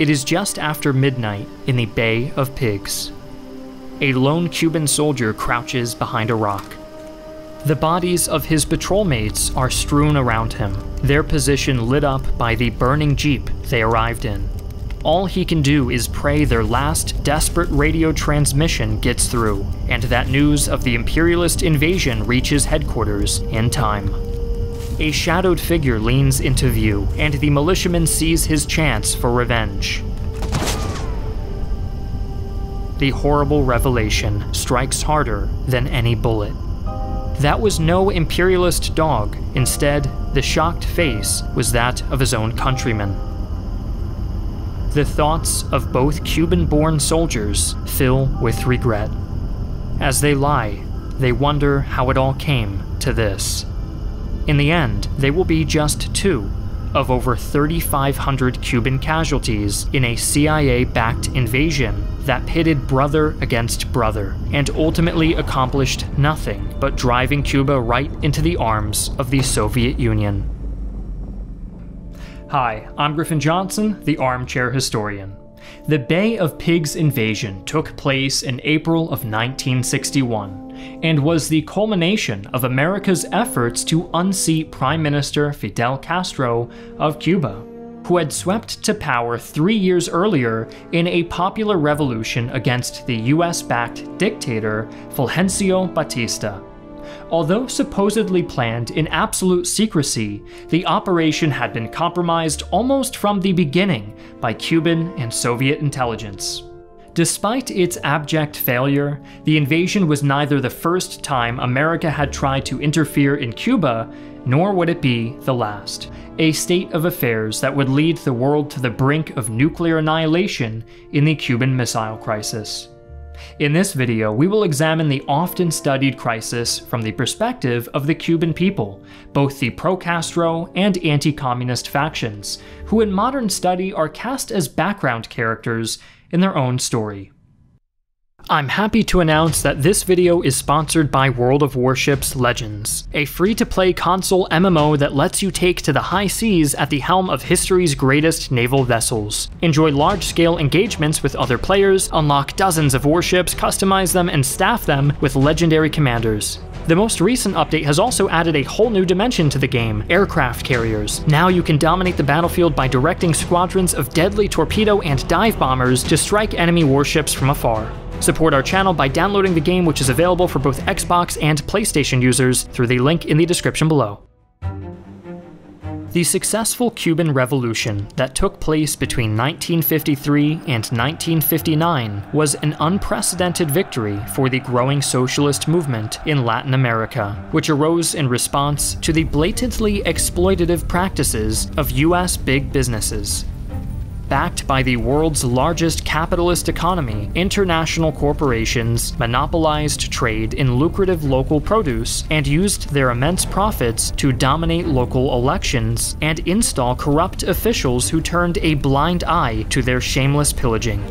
It is just after midnight in the Bay of Pigs. A lone Cuban soldier crouches behind a rock. The bodies of his patrol mates are strewn around him, their position lit up by the burning jeep they arrived in. All he can do is pray their last desperate radio transmission gets through, and that news of the imperialist invasion reaches headquarters in time. A shadowed figure leans into view, and the militiaman sees his chance for revenge. The horrible revelation strikes harder than any bullet. That was no imperialist dog. Instead, the shocked face was that of his own countrymen. The thoughts of both Cuban-born soldiers fill with regret. As they lie, they wonder how it all came to this. In the end, they will be just two of over 3,500 Cuban casualties in a CIA-backed invasion that pitted brother against brother, and ultimately accomplished nothing but driving Cuba right into the arms of the Soviet Union. Hi, I'm Griffin Johnson, the Armchair Historian. The Bay of Pigs invasion took place in April of 1961, and was the culmination of America's efforts to unseat Prime Minister Fidel Castro of Cuba, who had swept to power 3 years earlier in a popular revolution against the US-backed dictator Fulgencio Batista. Although supposedly planned in absolute secrecy, the operation had been compromised almost from the beginning by Cuban and Soviet intelligence. Despite its abject failure, the invasion was neither the first time America had tried to interfere in Cuba, nor would it be the last. A state of affairs that would lead the world to the brink of nuclear annihilation in the Cuban Missile Crisis. In this video, we will examine the often studied crisis from the perspective of the Cuban people, both the pro-Castro and anti-communist factions, who in modern study are cast as background characters in their own story. I'm happy to announce that this video is sponsored by World of Warships Legends, a free-to-play console MMO that lets you take to the high seas at the helm of history's greatest naval vessels. Enjoy large-scale engagements with other players, unlock dozens of warships, customize them, and staff them with legendary commanders. The most recent update has also added a whole new dimension to the game, aircraft carriers. Now you can dominate the battlefield by directing squadrons of deadly torpedo and dive bombers to strike enemy warships from afar. Support our channel by downloading the game, which is available for both Xbox and PlayStation users through the link in the description below. The successful Cuban Revolution that took place between 1953 and 1959 was an unprecedented victory for the growing socialist movement in Latin America, which arose in response to the blatantly exploitative practices of US big businesses. Backed by the world's largest capitalist economy, international corporations monopolized trade in lucrative local produce and used their immense profits to dominate local elections and install corrupt officials who turned a blind eye to their shameless pillaging.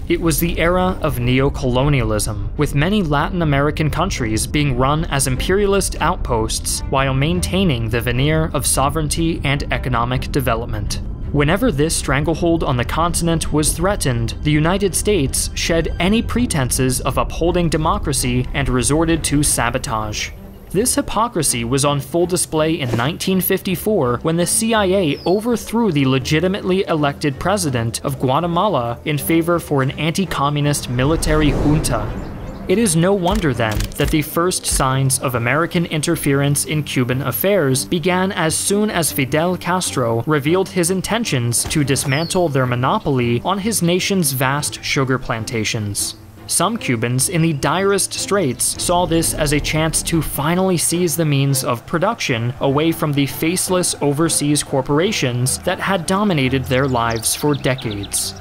It was the era of neocolonialism, with many Latin American countries being run as imperialist outposts while maintaining the veneer of sovereignty and economic development. Whenever this stranglehold on the continent was threatened, the United States shed any pretenses of upholding democracy and resorted to sabotage. This hypocrisy was on full display in 1954 when the CIA overthrew the legitimately elected president of Guatemala in favor for an anti-communist military junta. It is no wonder then that the first signs of American interference in Cuban affairs began as soon as Fidel Castro revealed his intentions to dismantle their monopoly on his nation's vast sugar plantations. Some Cubans in the direst straits saw this as a chance to finally seize the means of production away from the faceless overseas corporations that had dominated their lives for decades.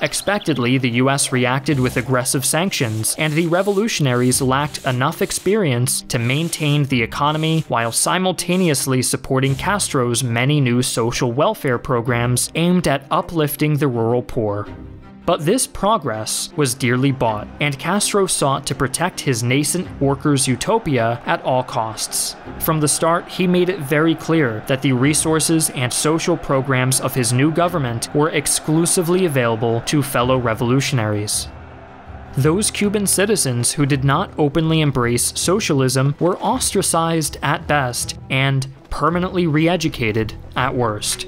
Expectedly, the US reacted with aggressive sanctions, and the revolutionaries lacked enough experience to maintain the economy while simultaneously supporting Castro's many new social welfare programs aimed at uplifting the rural poor. But this progress was dearly bought, and Castro sought to protect his nascent workers' utopia at all costs. From the start, he made it very clear that the resources and social programs of his new government were exclusively available to fellow revolutionaries. Those Cuban citizens who did not openly embrace socialism were ostracized at best and permanently re-educated at worst.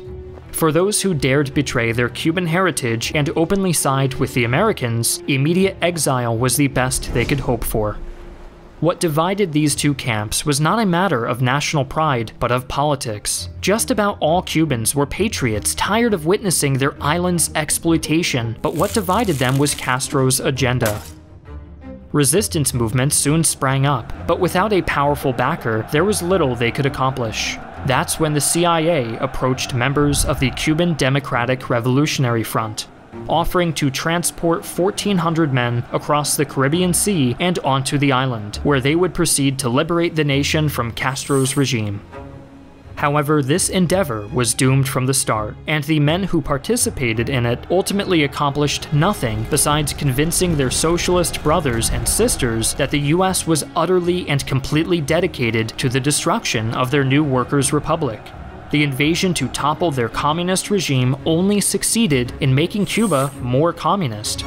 For those who dared betray their Cuban heritage and openly side with the Americans, immediate exile was the best they could hope for. What divided these two camps was not a matter of national pride, but of politics. Just about all Cubans were patriots tired of witnessing their island's exploitation, but what divided them was Castro's agenda. Resistance movements soon sprang up, but without a powerful backer, there was little they could accomplish. That's when the CIA approached members of the Cuban Democratic Revolutionary Front, offering to transport 1,400 men across the Caribbean Sea and onto the island, where they would proceed to liberate the nation from Castro's regime. However, this endeavor was doomed from the start, and the men who participated in it ultimately accomplished nothing besides convincing their socialist brothers and sisters that the US was utterly and completely dedicated to the destruction of their new workers' republic. The invasion to topple their communist regime only succeeded in making Cuba more communist.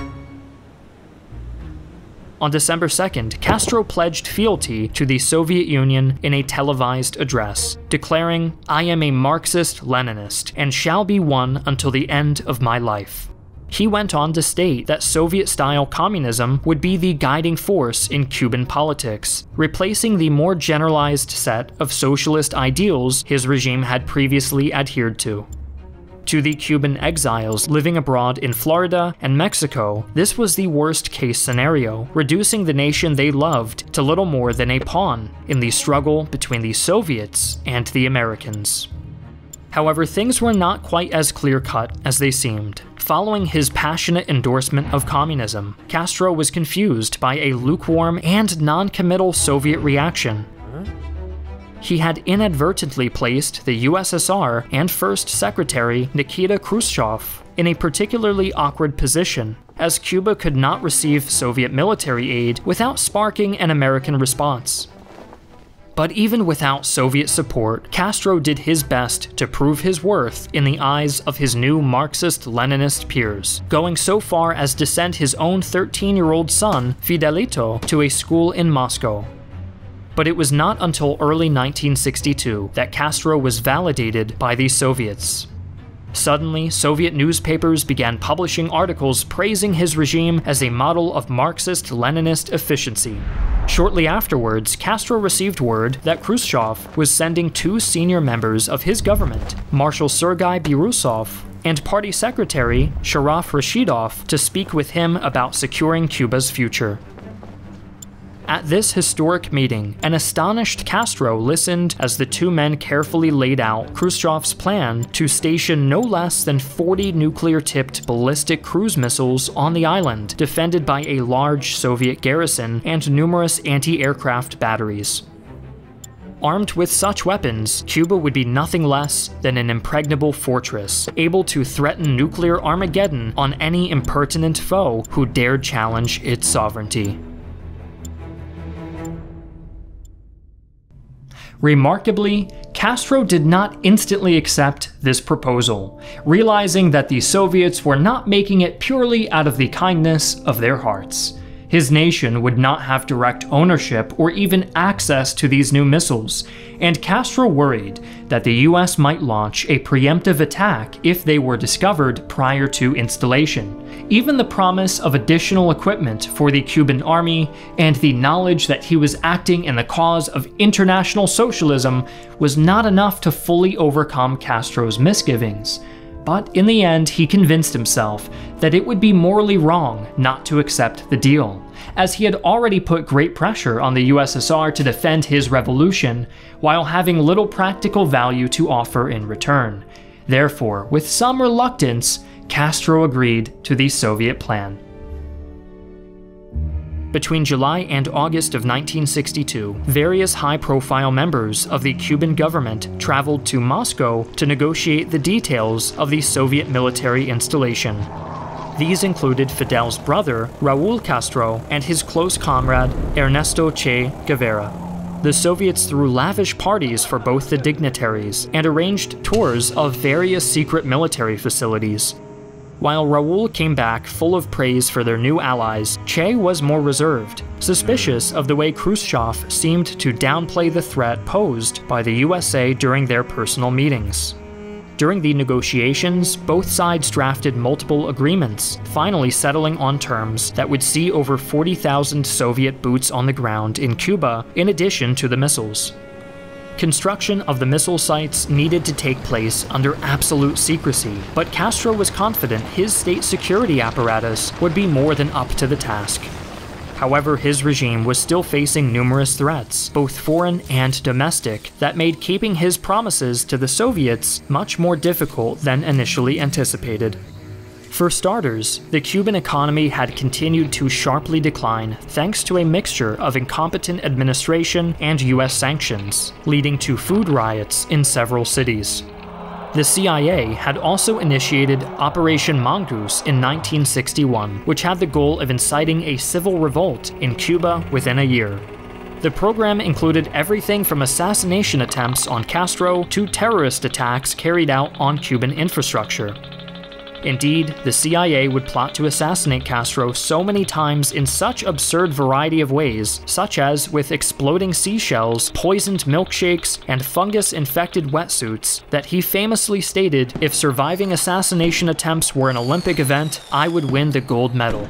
On December 2nd, Castro pledged fealty to the Soviet Union in a televised address, declaring, "I am a Marxist-Leninist and shall be one until the end of my life." He went on to state that Soviet-style communism would be the guiding force in Cuban politics, replacing the more generalized set of socialist ideals his regime had previously adhered to. To the Cuban exiles living abroad in Florida and Mexico, this was the worst-case scenario, reducing the nation they loved to little more than a pawn in the struggle between the Soviets and the Americans. However, things were not quite as clear-cut as they seemed. Following his passionate endorsement of communism, Castro was confused by a lukewarm and non-committal Soviet reaction. He had inadvertently placed the USSR and First Secretary Nikita Khrushchev in a particularly awkward position, as Cuba could not receive Soviet military aid without sparking an American response. But even without Soviet support, Castro did his best to prove his worth in the eyes of his new Marxist-Leninist peers, going so far as to send his own 13-year-old son, Fidelito, to a school in Moscow. But it was not until early 1962 that Castro was validated by the Soviets. Suddenly, Soviet newspapers began publishing articles praising his regime as a model of Marxist-Leninist efficiency. Shortly afterwards, Castro received word that Khrushchev was sending two senior members of his government, Marshal Sergei Birusov and Party Secretary Sharaf Rashidov, to speak with him about securing Cuba's future. At this historic meeting, an astonished Castro listened as the two men carefully laid out Khrushchev's plan to station no less than 40 nuclear-tipped ballistic cruise missiles on the island, defended by a large Soviet garrison and numerous anti-aircraft batteries. Armed with such weapons, Cuba would be nothing less than an impregnable fortress, able to threaten nuclear Armageddon on any impertinent foe who dared challenge its sovereignty. Remarkably, Castro did not instantly accept this proposal, realizing that the Soviets were not making it purely out of the kindness of their hearts. His nation would not have direct ownership or even access to these new missiles, and Castro worried that the US might launch a preemptive attack if they were discovered prior to installation. Even the promise of additional equipment for the Cuban army and the knowledge that he was acting in the cause of international socialism was not enough to fully overcome Castro's misgivings. But in the end, he convinced himself that it would be morally wrong not to accept the deal, as he had already put great pressure on the USSR to defend his revolution, while having little practical value to offer in return. Therefore, with some reluctance, Castro agreed to the Soviet plan. Between July and August of 1962, various high-profile members of the Cuban government traveled to Moscow to negotiate the details of the Soviet military installation. These included Fidel's brother, Raúl Castro, and his close comrade, Ernesto Che Guevara. The Soviets threw lavish parties for both the dignitaries and arranged tours of various secret military facilities. While Raúl came back full of praise for their new allies, Che was more reserved, suspicious of the way Khrushchev seemed to downplay the threat posed by the USA during their personal meetings. During the negotiations, both sides drafted multiple agreements, finally settling on terms that would see over 40,000 Soviet boots on the ground in Cuba, in addition to the missiles. Construction of the missile sites needed to take place under absolute secrecy, but Castro was confident his state security apparatus would be more than up to the task. However, his regime was still facing numerous threats, both foreign and domestic, that made keeping his promises to the Soviets much more difficult than initially anticipated. For starters, the Cuban economy had continued to sharply decline thanks to a mixture of incompetent administration and US sanctions, leading to food riots in several cities. The CIA had also initiated Operation Mongoose in 1961, which had the goal of inciting a civil revolt in Cuba within a year. The program included everything from assassination attempts on Castro to terrorist attacks carried out on Cuban infrastructure. Indeed, the CIA would plot to assassinate Castro so many times in such absurd variety of ways, such as with exploding seashells, poisoned milkshakes, and fungus-infected wetsuits, that he famously stated, "If surviving assassination attempts were an Olympic event, I would win the gold medal."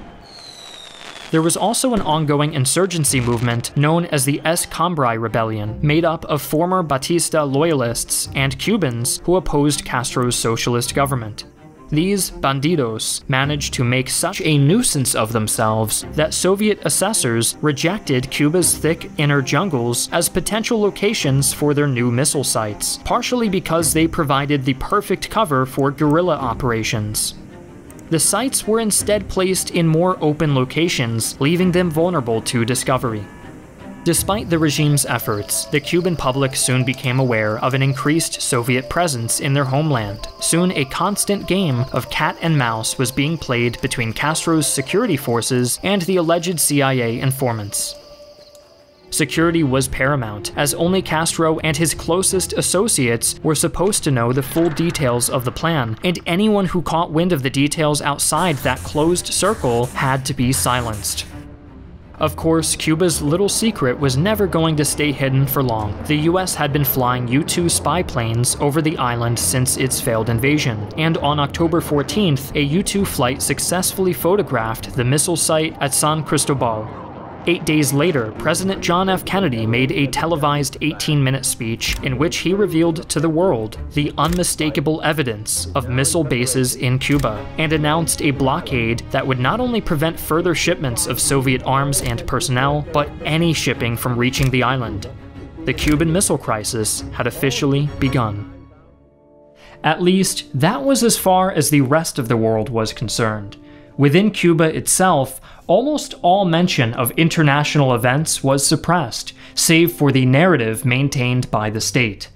There was also an ongoing insurgency movement known as the S Combrai Rebellion, made up of former Batista loyalists and Cubans who opposed Castro's socialist government. These bandidos managed to make such a nuisance of themselves that Soviet assessors rejected Cuba's thick inner jungles as potential locations for their new missile sites, partially because they provided the perfect cover for guerrilla operations. The sites were instead placed in more open locations, leaving them vulnerable to discovery. Despite the regime's efforts, the Cuban public soon became aware of an increased Soviet presence in their homeland. Soon, a constant game of cat and mouse was being played between Castro's security forces and the alleged CIA informants. Security was paramount, as only Castro and his closest associates were supposed to know the full details of the plan, and anyone who caught wind of the details outside that closed circle had to be silenced. Of course, Cuba's little secret was never going to stay hidden for long. The US had been flying U-2 spy planes over the island since its failed invasion, and on October 14th, a U-2 flight successfully photographed the missile site at San Cristobal. 8 days later, President John F. Kennedy made a televised 18-minute speech in which he revealed to the world the unmistakable evidence of missile bases in Cuba, and announced a blockade that would not only prevent further shipments of Soviet arms and personnel, but any shipping from reaching the island. The Cuban Missile Crisis had officially begun. At least, that was as far as the rest of the world was concerned. Within Cuba itself, almost all mention of international events was suppressed, save for the narrative maintained by the state.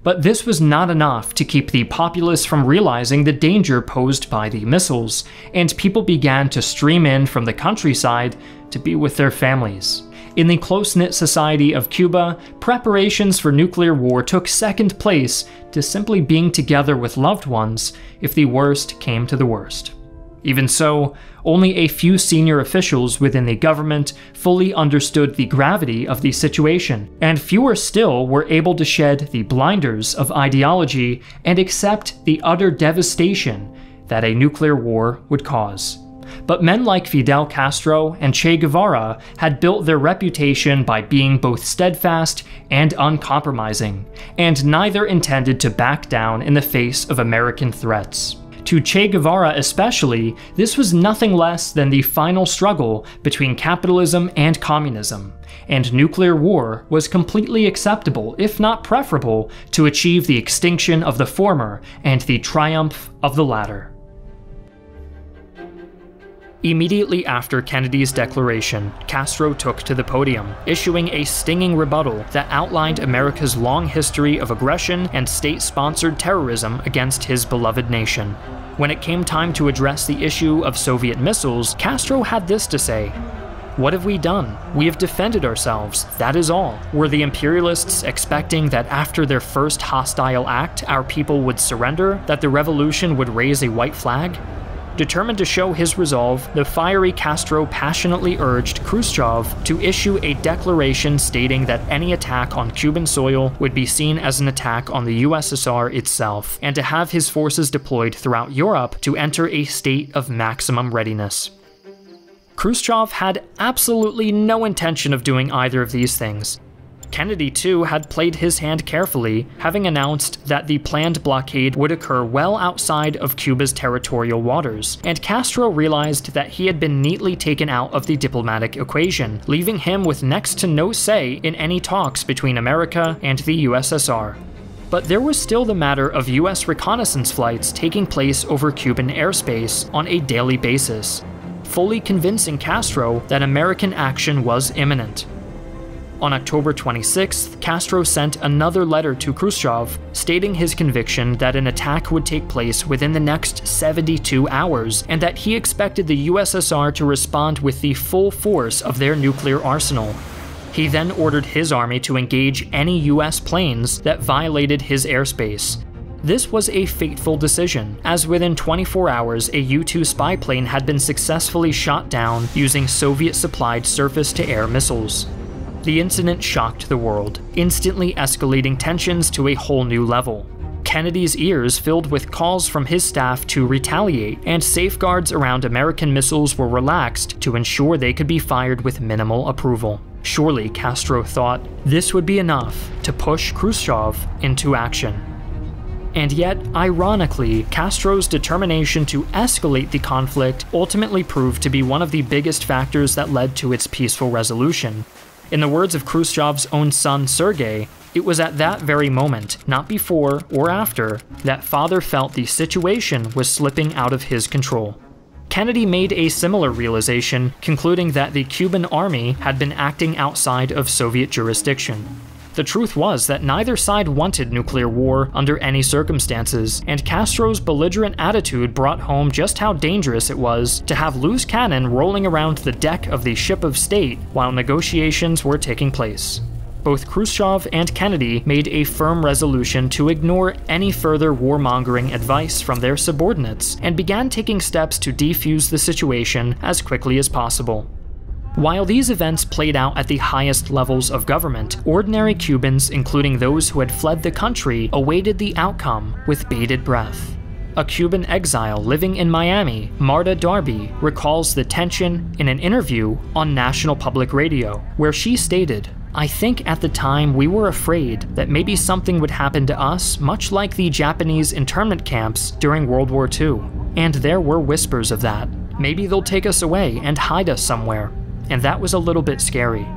But this was not enough to keep the populace from realizing the danger posed by the missiles, and people began to stream in from the countryside to be with their families. In the close-knit society of Cuba, preparations for nuclear war took second place to simply being together with loved ones if the worst came to the worst. Even so, only a few senior officials within the government fully understood the gravity of the situation, and fewer still were able to shed the blinders of ideology and accept the utter devastation that a nuclear war would cause. But men like Fidel Castro and Che Guevara had built their reputation by being both steadfast and uncompromising, and neither intended to back down in the face of American threats. To Che Guevara especially, this was nothing less than the final struggle between capitalism and communism, and nuclear war was completely acceptable, if not preferable, to achieve the extinction of the former and the triumph of the latter. Immediately after Kennedy's declaration, Castro took to the podium, issuing a stinging rebuttal that outlined America's long history of aggression and state-sponsored terrorism against his beloved nation. When it came time to address the issue of Soviet missiles, Castro had this to say: "What have we done? We have defended ourselves, that is all. Were the imperialists expecting that after their first hostile act, our people would surrender, that the revolution would raise a white flag?" Determined to show his resolve, the fiery Castro passionately urged Khrushchev to issue a declaration stating that any attack on Cuban soil would be seen as an attack on the USSR itself, and to have his forces deployed throughout Europe to enter a state of maximum readiness. Khrushchev had absolutely no intention of doing either of these things. Kennedy, too, had played his hand carefully, having announced that the planned blockade would occur well outside of Cuba's territorial waters, and Castro realized that he had been neatly taken out of the diplomatic equation, leaving him with next to no say in any talks between America and the USSR. But there was still the matter of US reconnaissance flights taking place over Cuban airspace on a daily basis, fully convincing Castro that American action was imminent. On October 26th, Castro sent another letter to Khrushchev, stating his conviction that an attack would take place within the next 72 hours, and that he expected the USSR to respond with the full force of their nuclear arsenal. He then ordered his army to engage any US planes that violated his airspace. This was a fateful decision, as within 24 hours a U-2 spy plane had been successfully shot down using Soviet-supplied surface-to-air missiles. The incident shocked the world, instantly escalating tensions to a whole new level. Kennedy's ears filled with calls from his staff to retaliate, and safeguards around American missiles were relaxed to ensure they could be fired with minimal approval. Surely, Castro thought, this would be enough to push Khrushchev into action. And yet, ironically, Castro's determination to escalate the conflict ultimately proved to be one of the biggest factors that led to its peaceful resolution. In the words of Khrushchev's own son Sergei, it was at that very moment, not before or after, that father felt the situation was slipping out of his control. Kennedy made a similar realization, concluding that the Cuban army had been acting outside of Soviet jurisdiction. The truth was that neither side wanted nuclear war under any circumstances, and Castro's belligerent attitude brought home just how dangerous it was to have loose cannon rolling around the deck of the ship of state while negotiations were taking place. Both Khrushchev and Kennedy made a firm resolution to ignore any further warmongering advice from their subordinates and began taking steps to defuse the situation as quickly as possible. While these events played out at the highest levels of government, ordinary Cubans, including those who had fled the country, awaited the outcome with bated breath. A Cuban exile living in Miami, Marta Darby, recalls the tension in an interview on National Public Radio, where she stated, "I think at the time we were afraid that maybe something would happen to us much like the Japanese internment camps during World War II. And there were whispers of that. Maybe they'll take us away and hide us somewhere. And that was a little bit scary."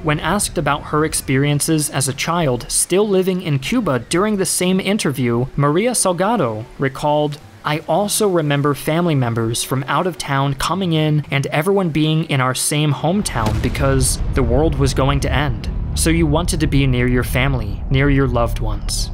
When asked about her experiences as a child still living in Cuba during the same interview, Maria Salgado recalled, "I also remember family members from out of town coming in and everyone being in our same hometown because the world was going to end. So you wanted to be near your family, near your loved ones."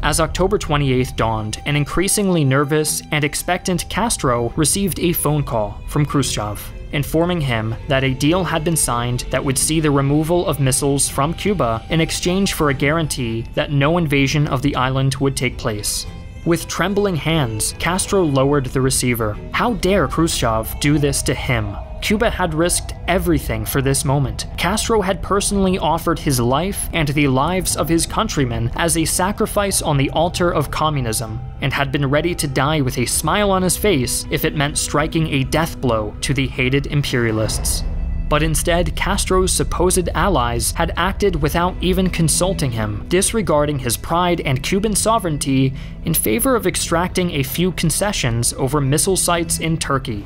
As October 28th dawned, an increasingly nervous and expectant Castro received a phone call from Khrushchev, informing him that a deal had been signed that would see the removal of missiles from Cuba in exchange for a guarantee that no invasion of the island would take place. With trembling hands, Castro lowered the receiver. How dare Khrushchev do this to him? Cuba had risked everything for this moment. Castro had personally offered his life and the lives of his countrymen as a sacrifice on the altar of communism, and had been ready to die with a smile on his face if it meant striking a death blow to the hated imperialists. But instead, Castro's supposed allies had acted without even consulting him, disregarding his pride and Cuban sovereignty in favor of extracting a few concessions over missile sites in Turkey.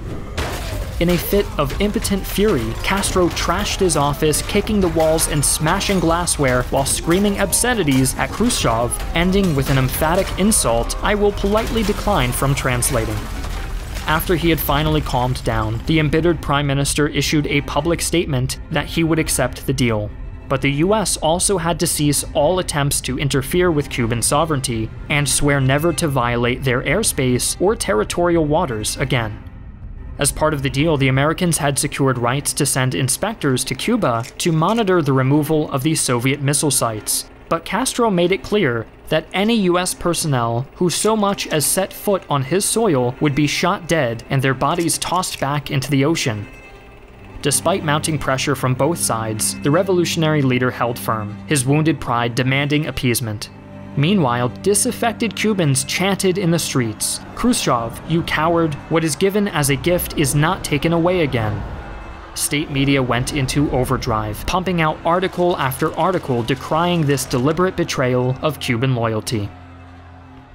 In a fit of impotent fury, Castro trashed his office, kicking the walls and smashing glassware while screaming obscenities at Khrushchev, ending with an emphatic insult I will politely decline from translating. After he had finally calmed down, the embittered prime minister issued a public statement that he would accept the deal. But the US also had to cease all attempts to interfere with Cuban sovereignty and swear never to violate their airspace or territorial waters again. As part of the deal, the Americans had secured rights to send inspectors to Cuba to monitor the removal of these Soviet missile sites, but Castro made it clear that any US personnel who so much as set foot on his soil would be shot dead and their bodies tossed back into the ocean. Despite mounting pressure from both sides, the revolutionary leader held firm, his wounded pride demanding appeasement. Meanwhile, disaffected Cubans chanted in the streets, "Khrushchev, you coward, what is given as a gift is not taken away again." State media went into overdrive, pumping out article after article decrying this deliberate betrayal of Cuban loyalty.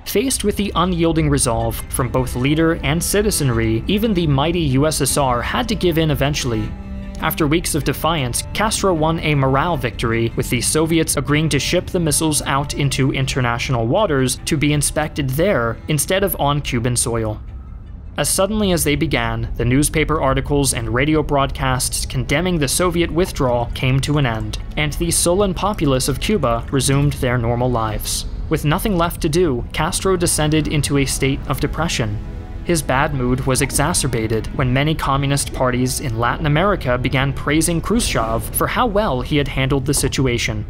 Faced with the unyielding resolve from both leader and citizenry, even the mighty USSR had to give in eventually. After weeks of defiance, Castro won a morale victory, with the Soviets agreeing to ship the missiles out into international waters to be inspected there instead of on Cuban soil. As suddenly as they began, the newspaper articles and radio broadcasts condemning the Soviet withdrawal came to an end, and the sullen populace of Cuba resumed their normal lives. With nothing left to do, Castro descended into a state of depression. His bad mood was exacerbated when many communist parties in Latin America began praising Khrushchev for how well he had handled the situation.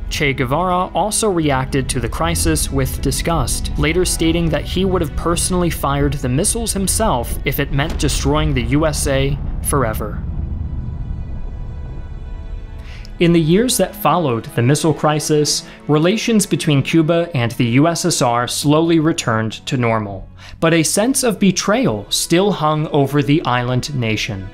Che Guevara also reacted to the crisis with disgust, later stating that he would have personally fired the missiles himself if it meant destroying the USA forever. In the years that followed the missile crisis, relations between Cuba and the USSR slowly returned to normal, but a sense of betrayal still hung over the island nation.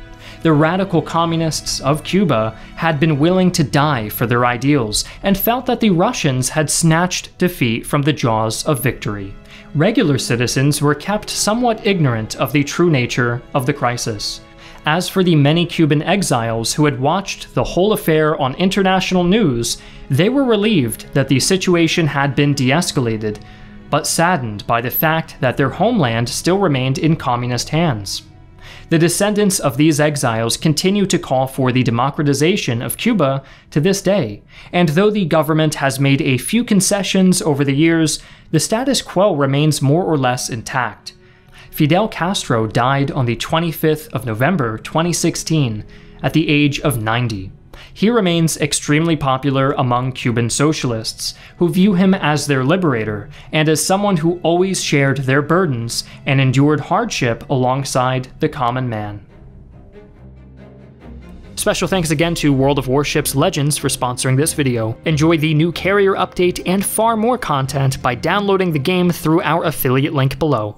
The radical communists of Cuba had been willing to die for their ideals and felt that the Russians had snatched defeat from the jaws of victory. Regular citizens were kept somewhat ignorant of the true nature of the crisis. As for the many Cuban exiles who had watched the whole affair on international news, they were relieved that the situation had been de-escalated, but saddened by the fact that their homeland still remained in communist hands. The descendants of these exiles continue to call for the democratization of Cuba to this day, and though the government has made a few concessions over the years, the status quo remains more or less intact. Fidel Castro died on the 25th of November 2016 at the age of 90. He remains extremely popular among Cuban socialists, who view him as their liberator and as someone who always shared their burdens and endured hardship alongside the common man. Special thanks again to World of Warships Legends for sponsoring this video. Enjoy the new carrier update and far more content by downloading the game through our affiliate link below.